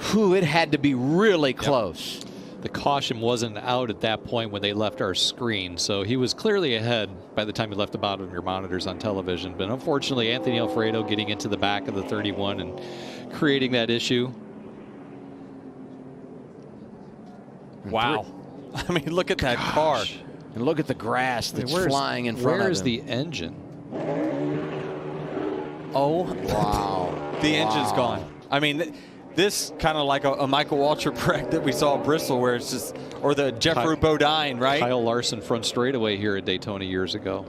Speaker 12: Whew, it had to be really close.
Speaker 13: Yep. The caution wasn't out at that point when they left our screen, so he was clearly ahead by the time he left the bottom of your monitors on television. But unfortunately, Anthony Alfredo getting into the back of the 31 and creating that issue.
Speaker 1: Wow. I mean, look at that car.
Speaker 12: And look at the grass that's flying in front of him.
Speaker 13: Where is the engine?
Speaker 1: Oh,
Speaker 12: wow.
Speaker 1: The engine's gone. I mean, this kind of like a Michael Waltrip wreck that we saw at Bristol, where it's just, or the Jeffrey Bodine, right?
Speaker 13: Kyle Larson front straightaway here at Daytona years ago.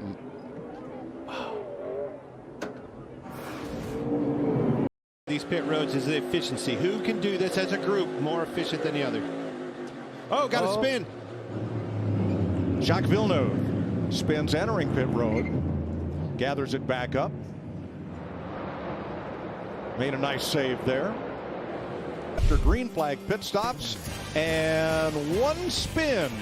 Speaker 3: These pit roads is the efficiency. Who can do this as a group more efficient than the other? Oh, got a spin.
Speaker 2: Jacques Villeneuve spins entering pit road, gathers it back up. Made a nice save there. After green flag pit stops and one spin.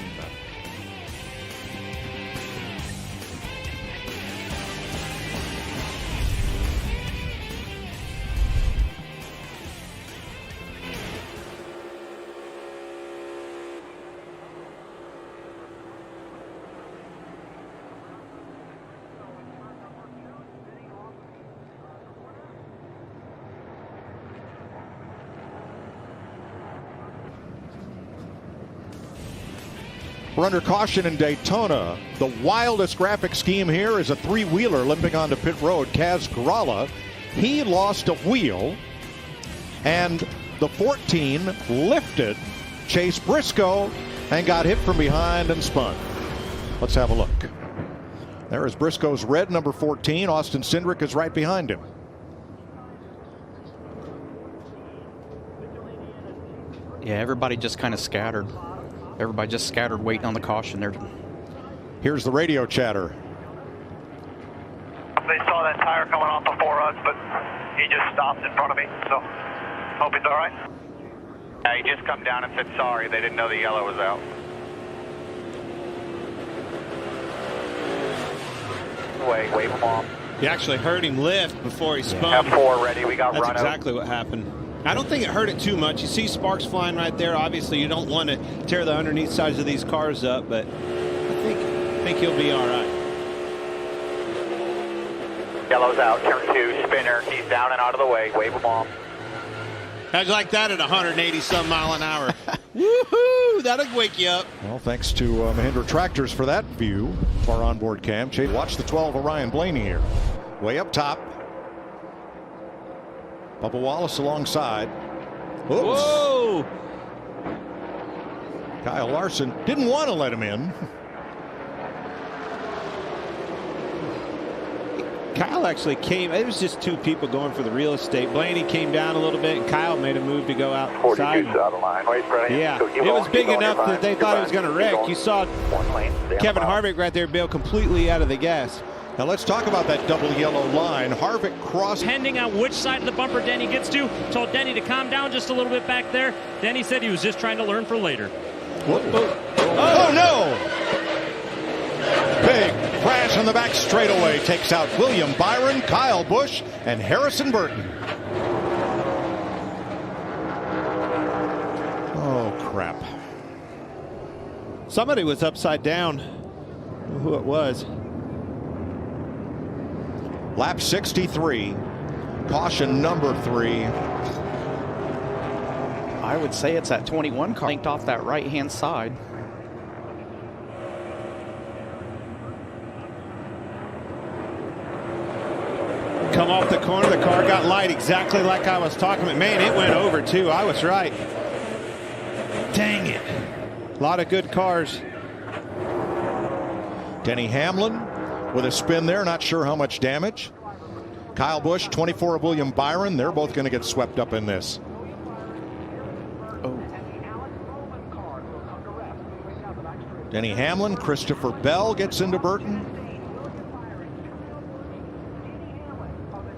Speaker 2: We're under caution in Daytona. The wildest graphic scheme here is a three-wheeler limping onto pit road. Kaz Grala, he lost a wheel, and the 14 lifted Chase Briscoe and got hit from behind and spun. Let's have a look. There is Briscoe's red number 14. Austin Cindric is right behind him.
Speaker 15: Yeah, everybody just kind of scattered. Everybody just scattered waiting on the caution there.
Speaker 2: Here's the radio chatter.
Speaker 16: They saw that tire coming off before us, but he just stopped in front of me, so hope he's all right. Yeah, he just come down and said sorry. They didn't know the yellow was out. Wave him off.
Speaker 3: You actually heard him lift before he spun.
Speaker 16: F4 ready, we got
Speaker 3: That's
Speaker 16: run
Speaker 3: exactly what happened. I don't think it hurt it too much. You see sparks flying right there. Obviously, you don't want to tear the underneath sides of these cars up, but I think he'll be all right.
Speaker 16: Yellow's out, turn 2, spinner. He's down and out of the way. Wave him off.
Speaker 3: How'd you like that at 180-some mile an hour? Woohoo! That'll wake you up.
Speaker 2: Well, thanks to Mahindra Tractors for that view of our onboard cam. Watch the 12 of Ryan Blaney here. Way up top. Bubba Wallace alongside. Oops.
Speaker 3: Whoa!
Speaker 2: Kyle Larson didn't want to let him in.
Speaker 3: Kyle actually came. It was just two people going for the real estate. Blaney came down a little bit, and Kyle made a move to go outside.
Speaker 16: 42's out of line. Wait,
Speaker 3: yeah, it was big enough that they thought it was going to wreck. You saw Kevin Harvick right there bail completely out of the gas.
Speaker 2: Now let's talk about that double yellow line. Harvick crossed.
Speaker 5: Depending on which side of the bumper Denny gets to, told Denny to calm down just a little bit back there. Denny said he was just trying to learn for later.
Speaker 2: Oh no! Big crash on the back straightaway takes out William Byron, Kyle Busch, and Harrison Burton. Oh crap.
Speaker 3: Somebody was upside down. Who it was.
Speaker 2: Lap 63, caution number 3.
Speaker 15: I would say it's that 21 car linked off that right-hand side.
Speaker 3: Come off the corner, the car got light exactly like I was talking about. Man, it went over too. I was right. Dang it. A lot of good cars.
Speaker 2: Denny Hamlin with a spin there, not sure how much damage. Kyle Busch, 24 of William Byron. They're both going to get swept up in this. Denny Hamlin, Christopher Bell gets into Burton.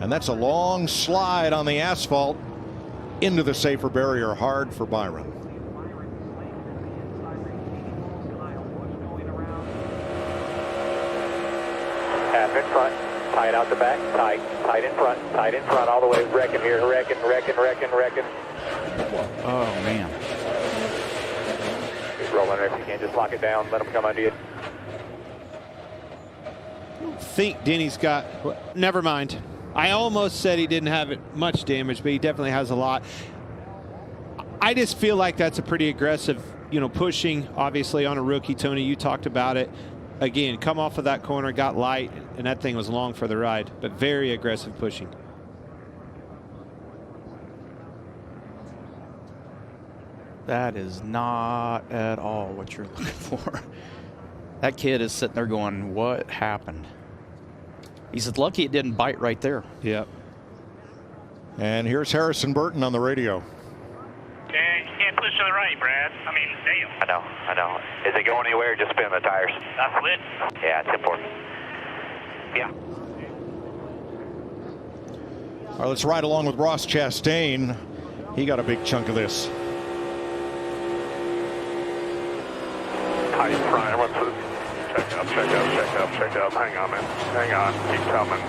Speaker 2: And that's a long slide on the asphalt into the safer barrier, hard for Byron.
Speaker 8: Half in front, tight out the back, tight in front, all the way, wrecking here, wrecking.
Speaker 15: Oh, man.
Speaker 8: Keep rolling there if you can, just lock it down, let them come under you.
Speaker 3: I think Denny's got, never mind. I almost said he didn't have much damage, but he definitely has a lot. I just feel like that's a pretty aggressive, pushing, obviously, on a rookie. Tony, you talked about it. Again, come off of that corner, got light, and that thing was long for the ride, but very aggressive pushing.
Speaker 15: That is not at all what you're looking for. That kid is sitting there going, what happened? He's lucky it didn't bite right there.
Speaker 3: Yep.
Speaker 2: And here's Harrison Burton on the radio.
Speaker 16: Yeah, you can't push to the right, Brad. I mean, damn. I know. Is it going anywhere or just spinning the tires? That's lit. Yeah, it's important. Yeah.
Speaker 2: All right, let's ride along with Ross Chastain. He got a big chunk of this.
Speaker 14: Tight front. What's it? Check up. Hang on, man. Hang on. Keep coming.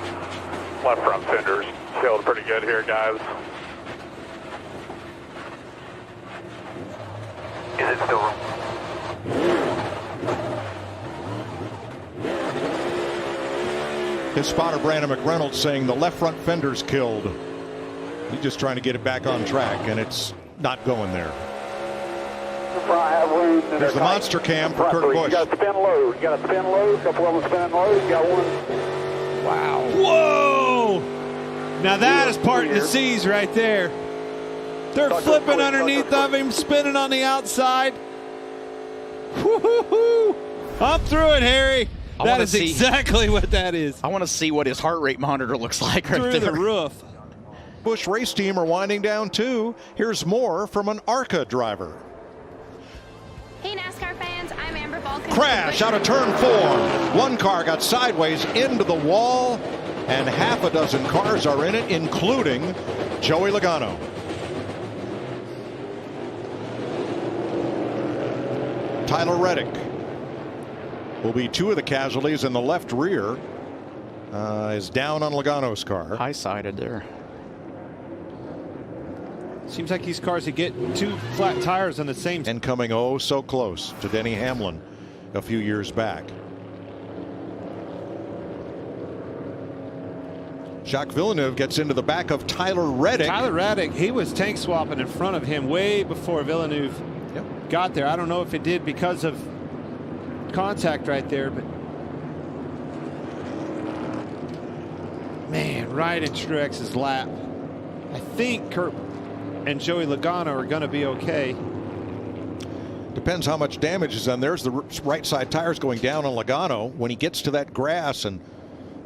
Speaker 14: Left front fenders killed pretty good here, guys.
Speaker 16: Is it still wrong?
Speaker 2: His spotter, Brandon McReynolds, saying the left front fender's killed. He's just trying to get it back on track, and it's not going there. There's the monster cam for Kurt Busch.
Speaker 8: You got to spin low. A couple of them spinning low. You got one.
Speaker 3: Wow. Whoa! Now that is parting the seas right there. They're flipping underneath of him, spinning on the outside. Woo-hoo-hoo. I'm through it, Harry. That is exactly what that is.
Speaker 15: I want to see what his heart rate monitor looks like right there.
Speaker 3: Through the roof.
Speaker 2: Busch race team are winding down too. Here's more from an ARCA driver.
Speaker 17: Hey NASCAR fans, I'm Amber Vulcan.
Speaker 2: Crash out of turn 4. One car got sideways into the wall, and half a dozen cars are in it, including Joey Logano. Tyler Reddick will be 2 of the casualties, and the left rear is down on Logano's car.
Speaker 15: High-sided there.
Speaker 3: Seems like these cars that get 2 flat tires on the same.
Speaker 2: And coming oh so close to Denny Hamlin a few years back. Jacques Villeneuve gets into the back of Tyler Reddick.
Speaker 3: Tyler Reddick, he was tank swapping in front of him way before Villeneuve got there. I don't know if it did because of contact right there, but man, right in Truex's lap. I think Kurt and Joey Logano are going to be okay.
Speaker 2: Depends how much damage is on. There's the right side tires going down on Logano when he gets to that grass and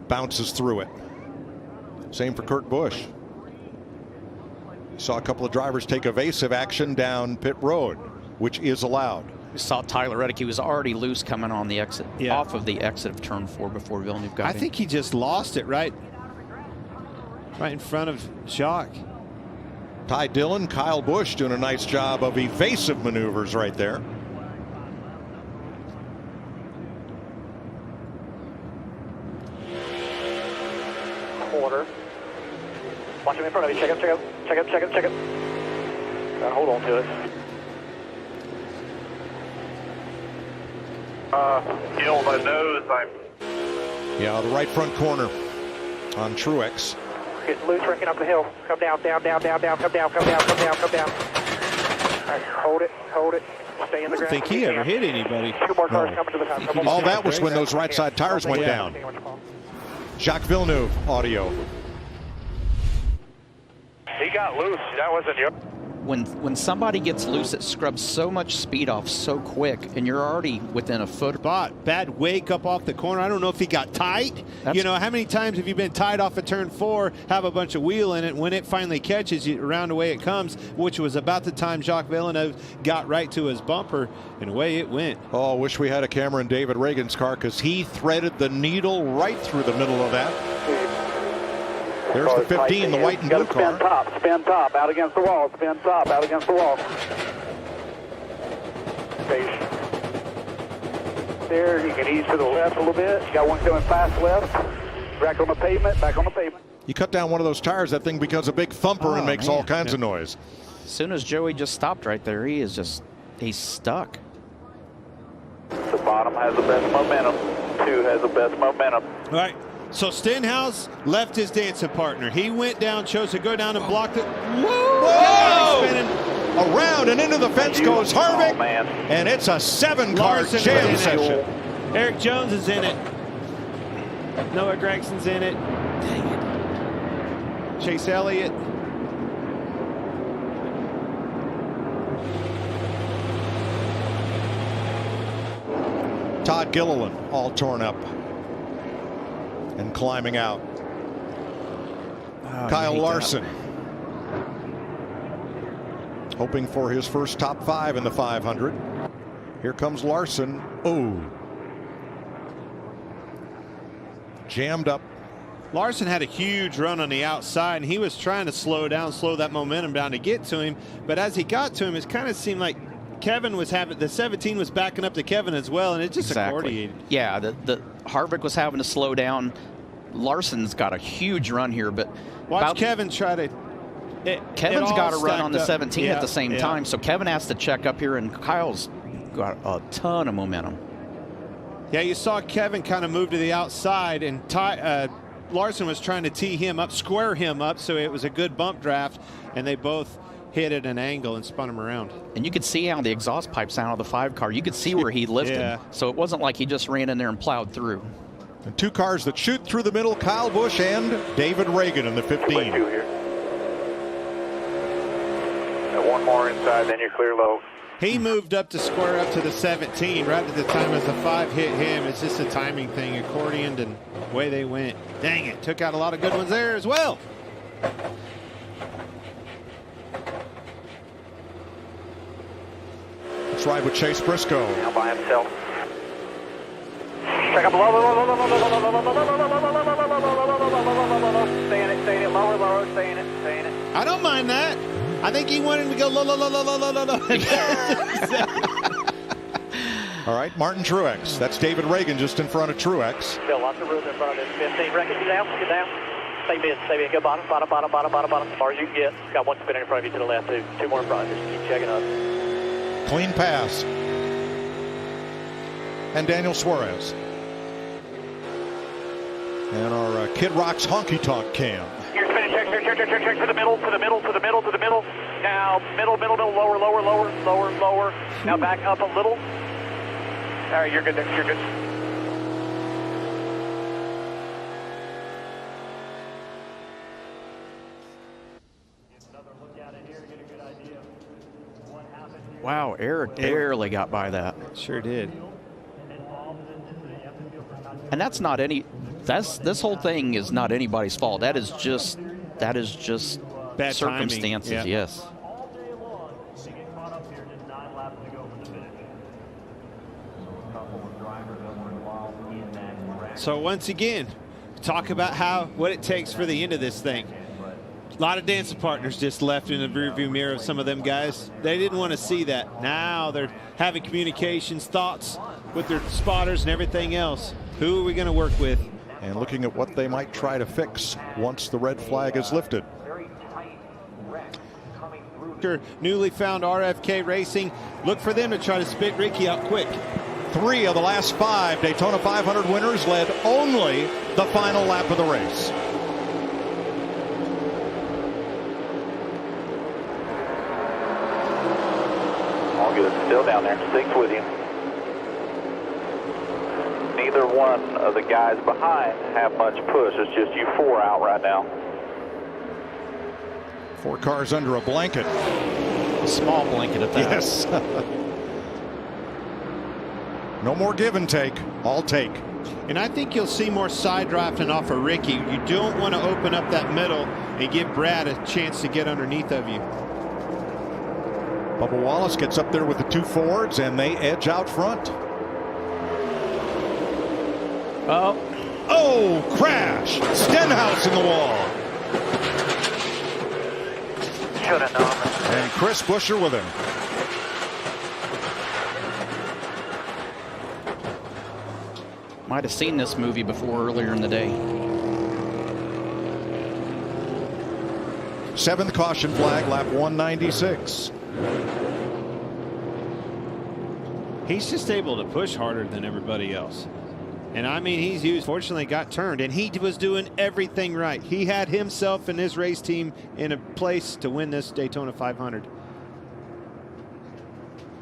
Speaker 2: bounces through it. Same for Kurt Busch. Saw a couple of drivers take evasive action down pit road, which is allowed.
Speaker 15: We saw Tyler Reddick. He was already loose coming on the exit, off of the exit of turn 4 before Villeneuve got in.
Speaker 3: I think he just lost it right in front of Jacques.
Speaker 2: Ty Dillon, Kyle Busch doing a nice job of evasive maneuvers right there.
Speaker 8: Corner. Watch him in front of you. Check up. Gotta hold on to it.
Speaker 14: Kill my nose.
Speaker 2: Yeah, the right front corner on Truex.
Speaker 8: Getting loose, wrecking up the hill. Come down. Come down. right, hold it. Stay in the ground.
Speaker 3: I don't think he ever hit anybody.
Speaker 8: 2 more cars coming to the top.
Speaker 2: All that was when those right side tires went down. Jacques Villeneuve, audio.
Speaker 14: He got loose. That wasn't your.
Speaker 15: When somebody gets loose, it scrubs so much speed off so quick, and you're already within a foot.
Speaker 3: Bad wake up off the corner. I don't know if he got tight. You know, how many times have you been tied off of turn 4, have a bunch of wheel in it, when it finally catches you, around away it comes, which was about the time Jacques Villeneuve got right to his bumper, and away it went.
Speaker 2: Oh, wish we had a camera in David Reagan's car, because he threaded the needle right through the middle of that. There's the 15, the white and blue car.
Speaker 8: Spin top, out against the wall. Spin top, out against the wall. There, you can ease to the left a little bit. You got one going fast left. Back on the pavement, back on the pavement.
Speaker 2: You cut down one of those tires, that thing becomes a big thumper and makes all kinds of noise.
Speaker 15: As soon as Joey just stopped right there, he's stuck.
Speaker 8: The bottom has the best momentum. 2 has the best momentum.
Speaker 3: All right. So Stenhouse left his dancing partner. He went down, chose to go down and blocked it.
Speaker 2: Whoa! Around and into the fence goes Harvick, and it's a 7-car jam session.
Speaker 3: Eric Jones is in it. Noah Gregson's in it. Dang it. Chase Elliott.
Speaker 2: Todd Gilliland all torn up and climbing out. Kyle Larson hoping for his first top 5 in the 500. Here comes Larson. Oh, jammed up.
Speaker 3: Larson had a huge run on the outside, and he was trying to slow that momentum down to get to him. But as he got to him, it kind of seemed like Kevin was having, the 17 was backing up to Kevin as well, and it just accordiated.
Speaker 15: Yeah, the Harvick was having to slow down. Larson's got a huge run here, but
Speaker 3: watch Kevin try to.
Speaker 15: Kevin's got to run on the 17
Speaker 3: up.
Speaker 15: at the same time, so Kevin has to check up here, and Kyle's got a ton of momentum.
Speaker 3: Yeah, you saw Kevin kind of move to the outside, and Larson was trying to tee him up, square him up, so it was a good bump draft, and they both hit at an angle and spun him around.
Speaker 15: And you could see how the exhaust pipes sound of the 5 car. You could see where he lifted, so it wasn't like he just ran in there and plowed through.
Speaker 2: And 2 cars that shoot through the middle, Kyle Busch and David Reagan in the 15.
Speaker 8: One more inside, then you're clear low.
Speaker 3: He moved up to square up to the 17 right at the time as the 5 hit him. It's just a timing thing, accordioned, and away they went. Dang it, took out a lot of good ones there as well.
Speaker 2: Let's ride with Chase Briscoe.
Speaker 8: Now by himself. Check up low. Stay in it, lower, stay in it.
Speaker 3: I don't mind that. I think he wanted him to go low.
Speaker 2: All right, Martin Truex. That's David Reagan just in front of Truex.
Speaker 8: Still lots of room in front of this 15. Reckon, get down. Stay mid. Go bottom. As far as you can get. Got one spinner in front of you to the left, too. 2 more in front. Just keep checking up.
Speaker 2: Clean pass. And Daniel Suarez. And our Kid Rock's honky tonk cam.
Speaker 8: You're spinning, check to the middle. Now, middle, lower. Now back up a little. All right, you're good.
Speaker 15: Wow, Eric barely got by that.
Speaker 3: Sure did.
Speaker 15: And that's not this whole thing is not anybody's fault. That is just
Speaker 3: bad
Speaker 15: circumstances,
Speaker 3: timing.
Speaker 15: Yes.
Speaker 3: So once again, talk about what it takes for the end of this thing. A lot of dancing partners just left in the rearview mirror of some of them guys. They didn't want to see that. Now they're having communications, thoughts with their spotters and everything else. Who are we going to work with?
Speaker 2: And looking at what they might try to fix once the red flag is lifted.
Speaker 3: Newly found RFK Racing. Look for them to try to spit Ricky out quick.
Speaker 2: 3 of the last 5 Daytona 500 winners led only the final lap of the race.
Speaker 8: All good. Still down there. 6 with you. Neither one of the guys behind have much push. It's just you 4 out right now.
Speaker 2: 4 cars under a blanket.
Speaker 15: A small blanket at that.
Speaker 2: Yes. No more give and take. All take.
Speaker 3: And I think you'll see more side drafting off of Ricky. You don't want to open up that middle and give Brad a chance to get underneath of you.
Speaker 2: Bubba Wallace gets up there with the 2 Fords, and they edge out front. Oh, crash! Stenhouse in the wall.
Speaker 8: Should have known.
Speaker 2: And Chris Buescher with him.
Speaker 15: Might have seen this movie before earlier in the day.
Speaker 2: 7th caution flag, lap 196.
Speaker 3: He's just able to push harder than everybody else. And I mean, fortunately got turned, and he was doing everything right. He had himself and his race team in a place to win this Daytona 500.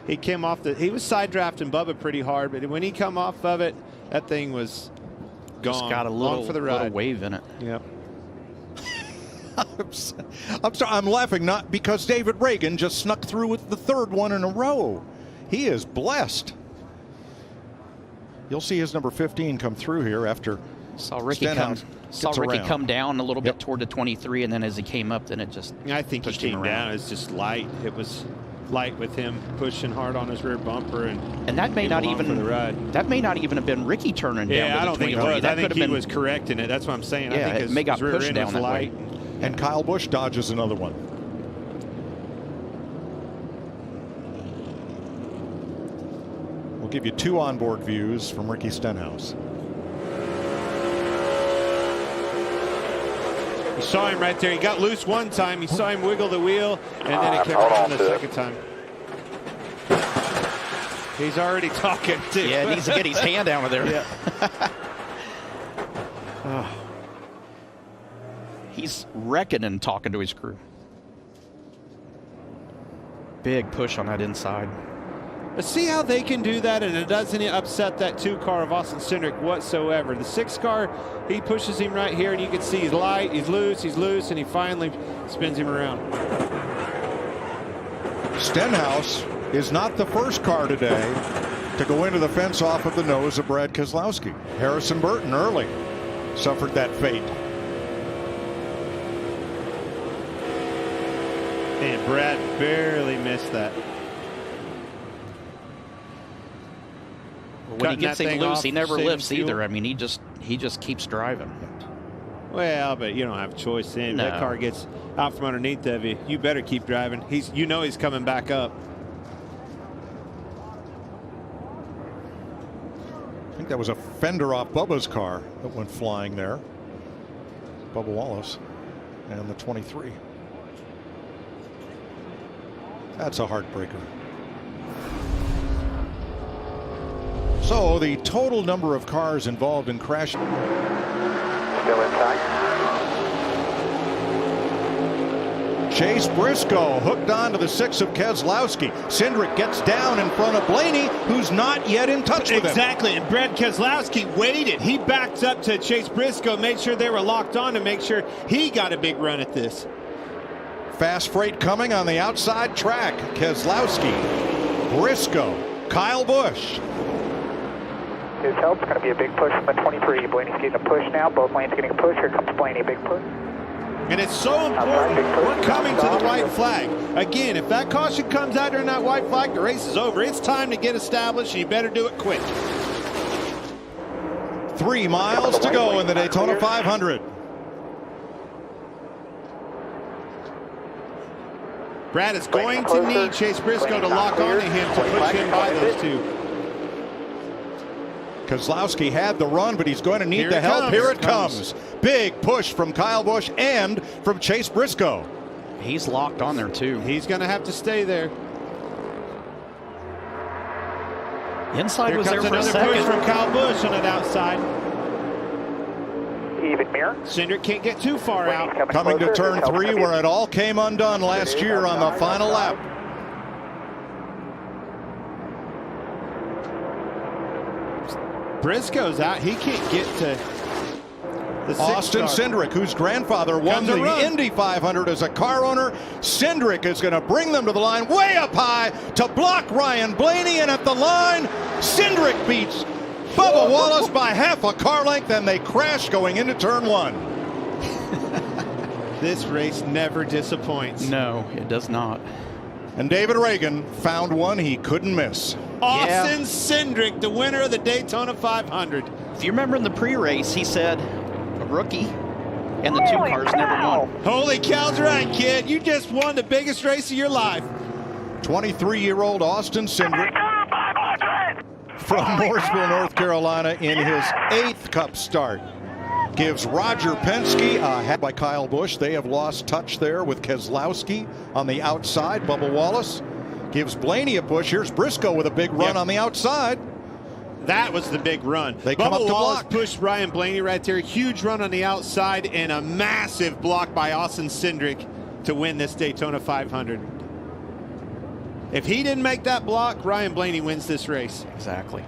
Speaker 3: He came off he was side drafting Bubba pretty hard, but when he come off of it, that thing was gone.
Speaker 15: Just got a little,
Speaker 3: for the ride.
Speaker 15: little wave in it.
Speaker 3: Yep.
Speaker 2: I'm sorry, I'm laughing not because David Reagan just snuck through with the 3rd one in a row. He is blessed. You'll see his number 15 come through here after
Speaker 15: saw Ricky come down a little bit toward the 23, and then as he came up, then it just
Speaker 3: I think he came down. It's just light. It was light with him pushing hard on his rear bumper, and
Speaker 15: that may not even
Speaker 3: for the ride.
Speaker 15: That may not even have been Ricky turning down.
Speaker 3: Yeah, I don't think it was.
Speaker 15: That
Speaker 3: I think he was correcting it. That's what I'm saying.
Speaker 15: Yeah,
Speaker 3: I think
Speaker 15: it may got
Speaker 3: his rear
Speaker 15: pushed
Speaker 3: end
Speaker 15: down
Speaker 3: was
Speaker 15: that
Speaker 3: light.
Speaker 15: way.
Speaker 2: And Kyle Busch dodges another one. We'll give you 2 onboard views from Ricky Stenhouse.
Speaker 3: You saw him right there. He got loose one time. You saw him wiggle the wheel, and then he came around the second time. He's already talking too.
Speaker 15: Yeah, he needs to get his hand out of there.
Speaker 3: Yeah.
Speaker 15: He's wrecking and talking to his crew. Big push on that inside.
Speaker 3: But see how they can do that, and it doesn't upset that 2 car of Austin Cindric whatsoever. The 6 car, he pushes him right here, and you can see he's light, he's loose, and he finally spins him around.
Speaker 2: Stenhouse is not the first car today to go into the fence off of the nose of Brad Keselowski. Harrison Burton early suffered that fate.
Speaker 3: And Brad barely missed that.
Speaker 15: When he gets it loose, he never lifts either. I mean, he just keeps driving.
Speaker 3: Well, but you don't have a choice then.
Speaker 15: No.
Speaker 3: That car gets out from underneath of you. You better keep driving. He's coming back up.
Speaker 2: I think that was a fender off Bubba's car that went flying there. Bubba Wallace and the 23. That's a heartbreaker. So the total number of cars involved in crashing.
Speaker 8: Still inside.
Speaker 2: Chase Briscoe hooked onto the 6 of Keselowski. Cindric gets down in front of Blaney, who's not yet in touch with him.
Speaker 3: Exactly, and Brad Keselowski waited. He backed up to Chase Briscoe, made sure they were locked on to make sure he got a big run at this.
Speaker 2: Fast freight coming on the outside track. Keselowski, Briscoe, Kyle Busch.
Speaker 8: His help's going to be a big push from the 23. Blaney's getting a push now. Both lanes getting a push. Here comes Blaney, big push.
Speaker 3: And it's so important. We're coming to the white flag. Again, if that caution comes out during that white flag, the race is over. It's time to get established, and you better do it quick.
Speaker 2: 3 miles to go in the Daytona 500.
Speaker 3: Brad is going to need Chase Briscoe to lock on to him to push him by those 2.
Speaker 2: Keselowski had the run, but he's going to need the help. Here it comes. Big push from Kyle Busch and from Chase Briscoe.
Speaker 15: He's locked on there, too.
Speaker 3: He's going to have to stay there.
Speaker 15: Inside was there for a second.
Speaker 3: Another push from Kyle Busch on that outside.
Speaker 8: Even mirror.
Speaker 3: Cindric can't get too far out.
Speaker 2: Coming to turn 3, where it all came undone last year on the final lap.
Speaker 3: Briscoe's out. He can't get to the
Speaker 2: Austin Cindric, whose grandfather won the Indy 500 as a car owner. Cindric is going to bring them to the line way up high to block Ryan Blaney, and at the line, Cindric beats Bubba Wallace by half a car length, and they crash going into turn 1.
Speaker 3: This race never disappoints.
Speaker 15: No, it does not.
Speaker 2: And David Reagan found one he couldn't miss.
Speaker 3: Austin Cindric, the winner of the Daytona 500.
Speaker 15: If you remember in the pre-race, he said a rookie and the 2 cars never won.
Speaker 3: Holy cow's right, kid. You just won the biggest race of your life.
Speaker 2: 23-year-old Austin Cindric from Mooresville, North Carolina, in his 8th Cup start. Gives Roger Penske a hat by Kyle Busch. They have lost touch there with Keselowski on the outside. Bubba Wallace gives Blaney a push. Here's Briscoe with a big run on the outside.
Speaker 3: That was the big run.
Speaker 2: They come up to
Speaker 3: Wallace
Speaker 2: block.
Speaker 3: Pushed Ryan Blaney right there. Huge run on the outside and a massive block by Austin Cindric to win this Daytona 500. If he didn't make that block, Ryan Blaney wins this race.
Speaker 15: Exactly.